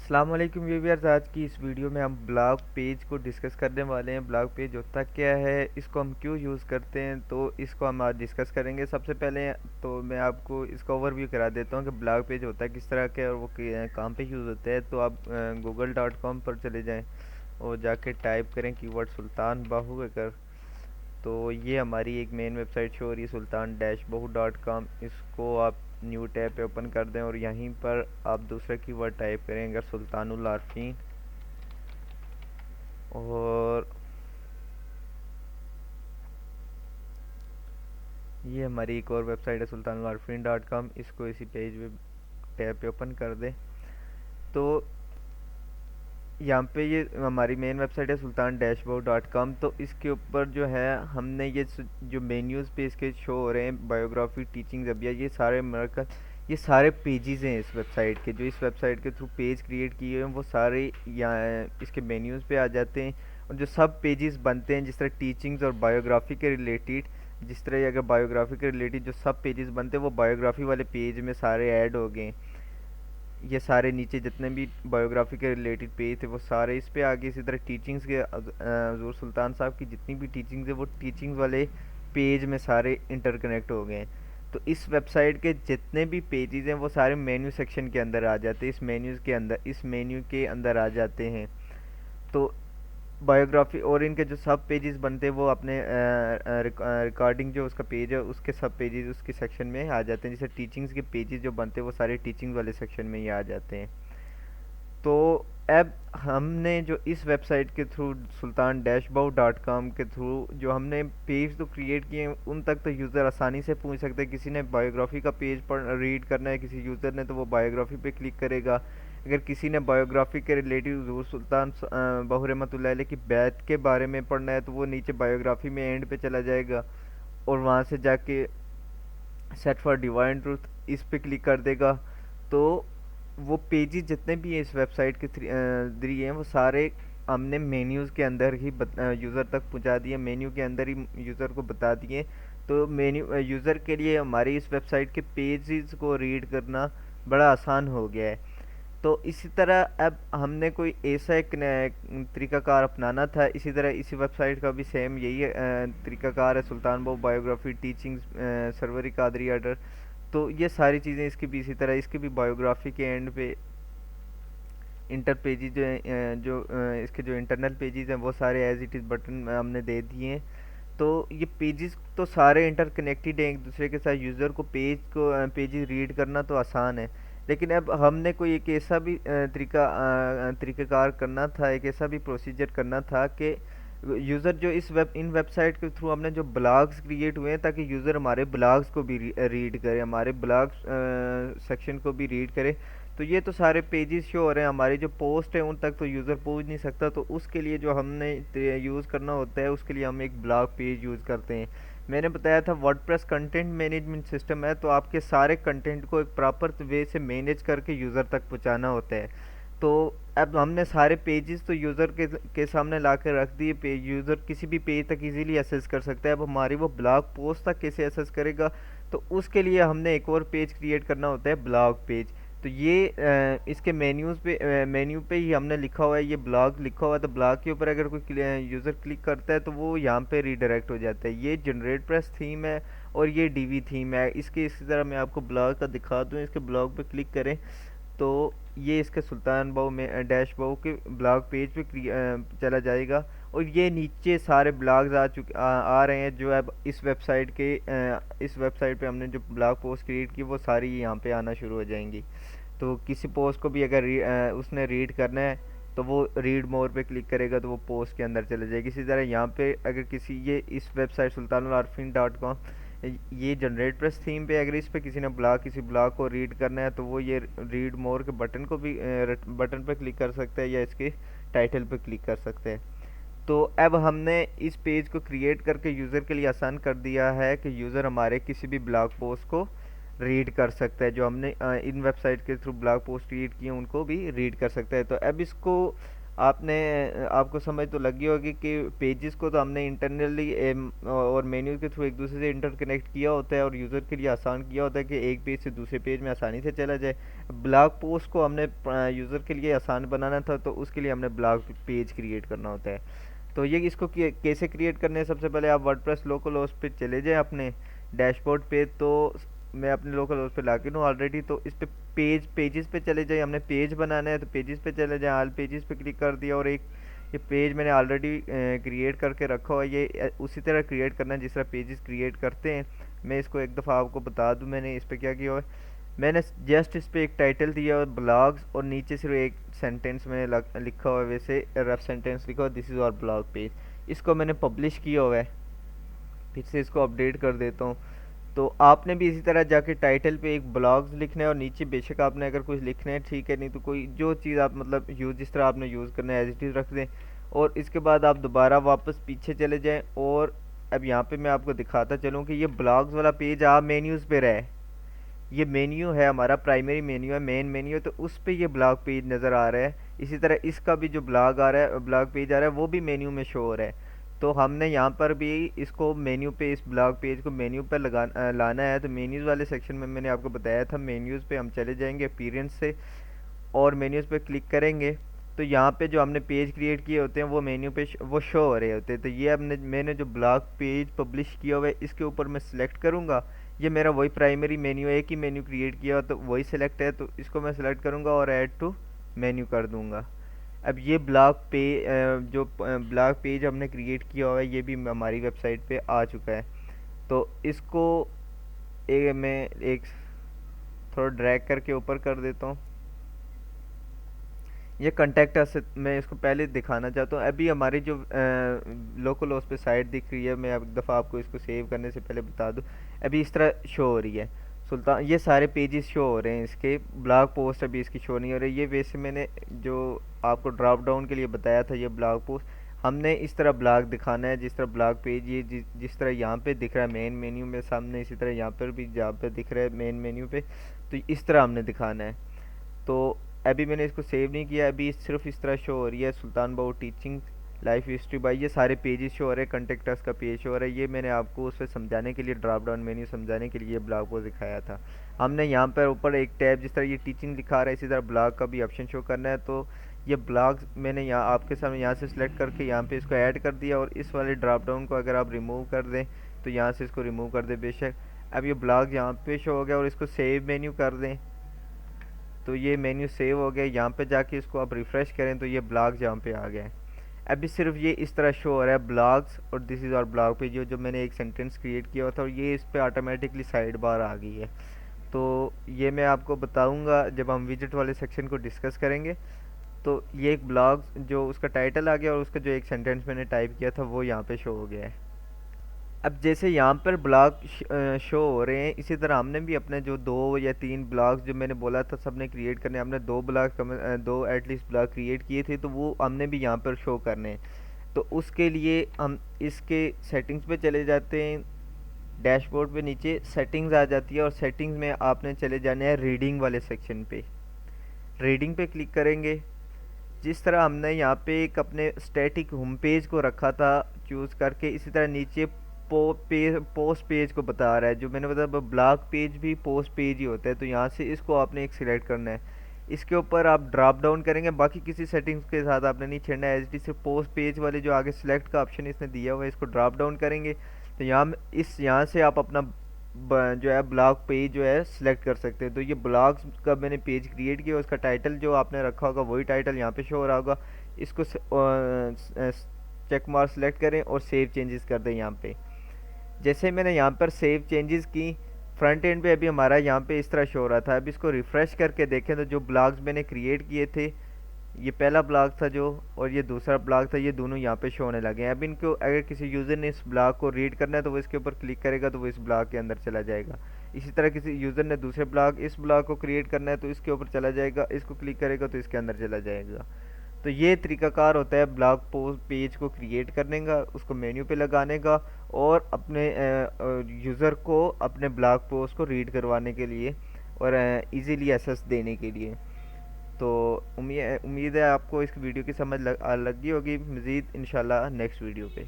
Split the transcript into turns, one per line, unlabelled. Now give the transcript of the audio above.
अस्सलाम वालेकुम व्यूअर्स। आज की इस वीडियो में हम ब्लॉग पेज को डिस्कस करने वाले हैं। ब्लॉग पेज होता क्या है, इसको हम क्यों यूज़ करते हैं, तो इसको हम आज डिस्कस करेंगे। सबसे पहले तो मैं आपको इसका ओवरव्यू करा देता हूँ कि ब्लॉग पेज होता है किस तरह के और वो कहाँ पे यूज़ होता है। तो आप google.com पर चले जाएं और जाके टाइप करें कीवर्ड सुल्तान बाहू अगर, तो ये हमारी एक मेन वेबसाइट शो हो रही है सुल्तान डैश बहू डॉट कॉम। इसको आप न्यू टैब पे ओपन कर दें और यहीं पर आप दूसरा कीवर्ड टाइप करें अगर सुल्तानुल आरफीन, और ये हमारी एक और वेबसाइट है सुल्तानुल आरफीन डॉट कॉम। इसको इसी पेज पे टैब पे ओपन कर दें तो यहाँ पे ये हमारी मेन वेबसाइट है सुल्तान डैशबोर्ड डॉट कॉम। तो इसके ऊपर जो है हमने ये जो मेन्यूज़ पे इसके शो हो रहे हैं बायोग्राफी, टीचिंग्स, अभिया, ये सारे मिलकर ये सारे पेजेस हैं इस वेबसाइट के। जो इस वेबसाइट के थ्रू पेज क्रिएट किए हैं वो सारे यहाँ इसके मेन्यूज़ पे आ जाते हैं। और जो सब पेजेस बनते हैं जिस तरह टीचिंग्स और बायोग्राफी के रिलेटेड, जिस तरह अगर बायोग्राफी के रिलेटेड जो सब पेजेस बनते हैं वो बायोग्राफी वाले पेज में सारे ऐड हो गए। ये सारे नीचे जितने भी बायोग्राफी के रिलेटेड पेज थे वो सारे इस पे आ गए। इसी तरह टीचिंग्स के हजूर सुल्तान साहब की जितनी भी टीचिंग्स है वो टीचिंग्स वाले पेज में सारे इंटरकनेक्ट हो गए हैं। तो इस वेबसाइट के जितने भी पेजेस हैं वो सारे मेन्यू सेक्शन के अंदर आ जाते हैं, इस मेन्यू के अंदर आ जाते हैं। तो बायोग्राफी और इनके जो सब पेजेस बनते हैं वो अपने रिकॉर्डिंग जो उसका पेज है उसके सब पेजेस उसके सेक्शन में आ जाते हैं। जैसे टीचिंग्स के पेजेस जो बनते हैं वो सारे टीचिंग वाले सेक्शन में ही आ जाते हैं। तो अब हमने जो इस वेबसाइट के थ्रू सुल्तान डैशबाउ डॉट कॉम के थ्रू जो हमने पेज तो क्रिएट किए हैं उन तक तो यूज़र आसानी से पहुंच सकते हैं। किसी ने बायोग्राफी का पेज पढ़ रीड करना है किसी यूज़र ने, तो वो बायोग्राफी पे क्लिक करेगा। अगर किसी ने बायोग्राफी के रिलेटिव हुजूर सुल्तान बहू रहमतुल्लाह अलैह की बैत के बारे में पढ़ना है तो वो नीचे बायोग्राफी में एंड पे चला जाएगा और वहाँ से जाके सेट फॉर डिवाइन ट्रूथ इस पे क्लिक कर देगा। तो वो पेजेस जितने भी हैं इस वेबसाइट के जरिए हैं वो सारे हमने मेन्यूज़ के अंदर ही यूज़र तक पहुंचा दिए, मेन्यू के अंदर ही यूज़र को बता दिए। तो मेन्यू यूज़र के लिए हमारी इस वेबसाइट के पेजेस को रीड करना बड़ा आसान हो गया है। तो इसी तरह अब हमने कोई ऐसा एक तरीकाकार अपनाना था। इसी तरह इसी वेबसाइट का भी सेम यही तरीकाकार है Sultan Bahu biography, teachings, Sarwari Qadri order. तो ये सारी चीज़ें इसकी भी इसी तरह इसकी भी बायोग्राफी के एंड पे इंटर पेजेस जो हैं, इसके जो इंटरनल पेजेस हैं वो सारे एज इट इज़ बटन हमने दे दिए हैं। तो ये पेजेस तो सारे इंटरकनेक्टेड हैं एक दूसरे के साथ। यूज़र को पेजेस रीड करना तो आसान है, लेकिन अब हमने कोई एक ऐसा भी तरीक़ाकार करना था, एक ऐसा भी प्रोसीजर करना था कि यूज़र जो इन वेबसाइट के थ्रू हमने जो ब्लॉग्स क्रिएट हुए हैं ताकि यूज़र हमारे ब्लॉग्स को भी रीड करे, हमारे ब्लॉग्स सेक्शन को भी रीड करे। तो ये तो सारे पेजेस शो हो रहे हैं, हमारी जो पोस्ट है उन तक तो यूज़र पहुंच नहीं सकता। तो उसके लिए जो हमने यूज़ करना होता है उसके लिए हम एक ब्लॉग पेज यूज़ करते हैं। मैंने बताया था वर्डप्रेस कंटेंट मैनेजमेंट सिस्टम है, तो आपके सारे कंटेंट को एक प्रॉपर वे से मैनेज करके यूज़र तक पहुंचाना होता है। तो अब हमने सारे पेजेस तो यूज़र के सामने ला कर रख दिए। यूज़र किसी भी पेज तक इजीली एक्सेस कर सकता है। अब हमारी वो ब्लॉग पोस्ट तक कैसे एक्सेस करेगा, तो उसके लिए हमने एक और पेज क्रिएट करना होता है, ब्लॉग पेज। तो ये इसके मेन्यू पे ही हमने लिखा हुआ है, ये ब्लॉग लिखा हुआ है। तो ब्लॉग के ऊपर अगर कोई यूज़र क्लिक करता है तो वो यहाँ पे रीडायरेक्ट हो जाता है। ये जनरेट प्रेस थीम है और ये डीवी थीम है। इसके इसी तरह मैं आपको ब्लॉग का दिखा दूँ, इसके ब्लॉग पे क्लिक करें तो ये इसके सुल्तान बाऊ में डैश बाऊ के ब्लॉग पेज पे चला जाएगा। और ये नीचे सारे ब्लॉग्स आ रहे हैं जो अब इस वेबसाइट पे हमने जो ब्लॉग पोस्ट क्रिएट की वो सारी यहाँ पे आना शुरू हो जाएंगी। तो किसी पोस्ट को भी अगर उसने रीड करना है तो वो रीड मोर पे क्लिक करेगा तो वो पोस्ट के अंदर चले जाएगी। इसी तरह यहाँ पे अगर ये इस वेबसाइट sultanul-arfin.com, ये जनरेट प्रेस थीम पे अगर इस पे किसी ब्लॉग को रीड करना है तो वो ये रीड मोर के बटन पे क्लिक कर सकते हैं या इसके टाइटल पे क्लिक कर सकते हैं। तो अब हमने इस पेज को क्रिएट करके यूज़र के लिए आसान कर दिया है कि यूज़र हमारे किसी भी ब्लॉग पोस्ट को रीड कर सकता है। जो हमने इन वेबसाइट के थ्रू ब्लॉग पोस्ट क्रिएट किए उनको भी रीड कर सकता है। तो अब इसको आपको समझ तो लगी होगी कि पेजेस को तो हमने इंटरनली और मेन्यू के थ्रू एक दूसरे से इंटरकनेक्ट किया होता है और यूज़र के लिए आसान किया होता है कि एक पेज से दूसरे पेज में आसानी से चला जाए। ब्लॉग पोस्ट को हमने यूज़र के लिए आसान बनाना था, तो उसके लिए हमने ब्लॉग पेज क्रिएट करना होता है। तो ये इसको कैसे क्रिएट करने हैं, सबसे पहले आप वर्डप्रेस लोकल होस्ट पे चले जाएं अपने डैशबोर्ड पे। तो मैं अपने लोकल होस्ट पे लॉगिन हूँ ऑलरेडी, तो इस पे पेजेस पे चले जाए। हमने पेज बनाना है तो पेजेस पे चले जाए, ऑल पेजेस पे क्लिक कर दिया और एक ये पेज मैंने ऑलरेडी क्रिएट करके रखा हुआ है। ये उसी तरह क्रिएट करना है जिस तरह पेजेस क्रिएट करते हैं। मैं इसको एक दफ़ा आपको बता दूं मैंने इस पर क्या किया हुआ है। मैंने जस्ट इस पर एक टाइटल दिया हुआ ब्लॉग्स और नीचे सिर्फ एक सेंटेंस में लिखा हुआ है, वैसे रफ सेंटेंस लिखा हुआ, this is our blog page. इसको मैंने पब्लिश किया हुआ है। फिर से इसको अपडेट कर देता हूँ। तो आपने भी इसी तरह जाके टाइटल पे एक ब्लॉग्स लिखना है और नीचे बेशक आपने अगर कुछ लिखना है ठीक है, नहीं तो कोई जो चीज़ आप मतलब यूज़ जिस तरह आपने यूज़ करना है एज इट इज़ रख दें। और इसके बाद आप दोबारा वापस पीछे चले जाएं और अब यहाँ पे मैं आपको दिखाता चलूँ कि ये ब्लॉग्स वाला पेज आप मेन्यूज़ पे रहे। ये मेन्यू है हमारा, प्राइमरी मेन्यू है, मेन मेन्यू है, तो उस पे ये ब्लॉग पेज नज़र आ रहा है। इसी तरह इसका भी जो ब्लॉग आ रहा है, ब्लॉग पेज आ रहा है, वो भी मेन्यू में शो हो रहा है। तो हमने यहाँ पर भी इसको मेन्यू पे, इस ब्लॉग पेज को मेन्यू पर लाना है। तो मेन्यूज़ वाले सेक्शन में मैंने आपको बताया था, मेन्यूज़ पे हम चले जाएंगे अपीयरेंस से और मेन्यूज़ पे क्लिक करेंगे। तो यहाँ पे जो हमने पेज क्रिएट किए होते हैं वो मेन्यू पे वो शो हो रहे होते हैं। तो ये मैंने जो ब्लॉग पेज पब्लिश किया हुआ है इसके ऊपर मैं सिलेक्ट करूँगा। ये मेरा वही प्राइमरी मेन्यू है, एक ही मेन्यू क्रिएट किया तो वही सिलेक्ट है, तो इसको मैं सिलेक्ट करूँगा और ऐड टू मेन्यू कर दूँगा। अब ये जो ब्लॉग पेज हमने क्रिएट किया हुआ है ये भी हमारी वेबसाइट पे आ चुका है। तो इसको मैं एक थोड़ा ड्रैग करके ऊपर कर देता हूँ। ये कॉन्टैक्ट अस मैं इसको पहले दिखाना चाहता हूँ। अभी हमारी जो लोकल होस्ट पे साइट दिख रही है, मैं अब एक दफ़ा आपको इसको सेव करने से पहले बता दूँ, अभी इस तरह शो हो रही है सुल्तान। ये सारे पेजेस शो हो रहे हैं, इसके ब्लॉग पोस्ट अभी इसकी शो नहीं हो रही। ये वैसे मैंने जो आपको ड्रॉप डाउन के लिए बताया था, ये ब्लॉग पोस्ट हमने इस तरह ब्लॉग दिखाना है जिस तरह ब्लॉग पेज ये जिस तरह यहाँ पे दिख रहा है मेन मेन्यू में सामने, इसी तरह यहाँ पर भी जहाँ पे दिख रहा है मेन मेन्यू पे, तो इस तरह हमने दिखाना है। तो अभी मैंने इसको सेव नहीं किया, अभी सिर्फ इस तरह शो हो रही है सुल्तान बाहू टीचिंग लाइफ हिस्ट्री बाई। ये सारे पेजेस शो हो रहे हैं, कंटेक्ट अस का पेज शो हो रहा है। ये मैंने आपको उससे समझाने के लिए, ड्रॉप डाउन मेन्यू समझाने के लिए ब्लॉग को दिखाया था। हमने यहाँ पर ऊपर एक टैब जिस तरह ये टीचिंग दिखा रहा है इसी तरह ब्लॉग का भी ऑप्शन शो करना है। तो ये ब्लॉग्स मैंने यहाँ आपके सामने यहाँ से सिलेक्ट करके यहाँ पे इसको ऐड कर दिया और इस वाले ड्रॉप डाउन को अगर आप रिमूव कर दें तो यहाँ से इसको रिमूव कर दें बेशक। अब ये ब्लॉग यहाँ पे शो हो गया और इसको सेव मेन्यू कर दें तो ये मेन्यू सेव हो गया। यहाँ पे जाके इसको आप रिफ़्रेश करें तो ये ब्लॉग्स यहाँ पे आ गए। अभी सिर्फ ये इस तरह शो हो रहा है ब्लॉग्स और this is our blog page, जो मैंने एक सेंटेंस क्रिएट किया हुआ था और ये इस पर ऑटोमेटिकली साइड बार आ गई है। तो ये मैं आपको बताऊंगा जब हम विजिट वाले सेक्शन को डिस्कस करेंगे। तो ये एक ब्लॉग जो उसका टाइटल आ गया और उसका जो एक सेंटेंस मैंने टाइप किया था वो यहाँ पे शो हो गया है। अब जैसे यहाँ पर ब्लॉग शो हो रहे हैं इसी तरह हमने भी अपने जो 2 या 3 ब्लॉग्स जो मैंने बोला था सबने क्रिएट करने, हमने 2 एटलीस्ट ब्लॉग क्रिएट किए थे तो वो हमने भी यहाँ पर शो करने हैं। तो उसके लिए हम इसके सेटिंग्स पे चले जाते हैं, डैशबोर्ड पे नीचे सेटिंग्स आ जाती है और सेटिंग्स में आपने चले जाने हैं रीडिंग वाले सेक्शन पे। रीडिंग पे क्लिक करेंगे। जिस तरह हमने यहाँ पे एक अपने स्टैटिक होम पेज को रखा था चूज़ करके, इसी तरह नीचे पोस्ट पेज को बता रहा है। जो मैंने बताया ब्लॉग पेज भी पोस्ट पेज ही होता है। तो यहाँ से इसको आपने एक सिलेक्ट करना है, इसके ऊपर आप ड्रॉप डाउन करेंगे, बाकी किसी सेटिंग्स के साथ आपने नहीं छेड़ना है। एच सिर्फ पोस्ट पेज वाले जो आगे सिलेक्ट का ऑप्शन इसने दिया हुआ है इसको ड्रॉप डाउन करेंगे तो यहाँ से आप अपना जो है ब्लॉग पेज जो है सिलेक्ट कर सकते हैं। तो ये ब्लॉग्स का मैंने पेज क्रिएट किया, उसका टाइटल जो आपने रखा होगा वही टाइटल यहाँ पे शो हो रहा होगा। इसको चेक मार्क सेलेक्ट करें और सेव चेंजेस कर दें यहाँ पे। जैसे मैंने यहाँ पर सेव चेंजेस की, फ्रंट एंड पे अभी हमारा यहाँ पे इस तरह शो हो रहा था। अब इसको रिफ़्रेश करके देखें तो जो ब्लॉग्स मैंने क्रिएट किए थे, ये पहला ब्लॉग था जो और ये दूसरा ब्लॉग था, ये दोनों यहाँ पे शो होने लगे हैं। अब इनको अगर किसी यूज़र ने इस ब्लॉग को रीड करना है तो वो इसके ऊपर क्लिक करेगा तो वो इस ब्लॉग के अंदर चला जाएगा। इसी तरह किसी यूज़र ने दूसरे इस ब्लॉग को क्रिएट करना है तो इसके ऊपर चला जाएगा, इसको क्लिक करेगा तो इसके अंदर चला जाएगा। तो ये तरीकाकार होता है ब्लॉग पोस्ट पेज को क्रिएट करने का, उसको मेन्यू पे लगाने का और अपने यूज़र को अपने ब्लॉग पोस्ट को रीड करवाने के लिए और इजीली एक्सेस देने के लिए। तो उम्मीद है आपको इस वीडियो की समझ लगी होगी। मज़ीद इंशाल्लाह नेक्स्ट वीडियो पे।